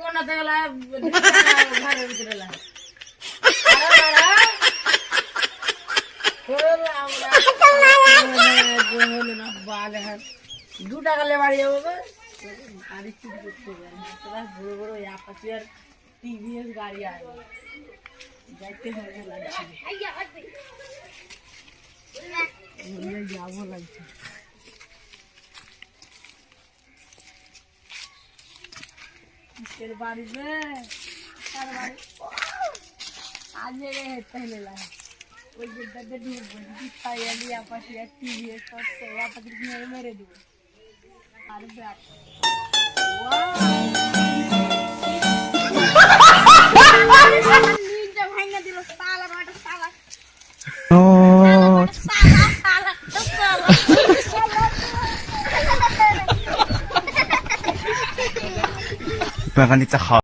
বন্যাতে গেলা ঘরের ভিতরে লা দু টাকা লে বাড়ি যাবো গাড়ি চুরি করতে যাবে বড় বড় আপাচি আর টিভিএস গাড়ি আসবে যাইতে হবে লাগছে যাবো লাগছে বাড়িতে তার বাড়ি আজ হেঁটতে হেলে লাগে ওই যেটাতে ঢুকবো পাইয়ালি আপাশি আর টিভিএস করতে আপাশি মেরে মেরে দেবো আর ব্যাগ ভাঙা দিল সালা বাটা সালা刚刚你在好。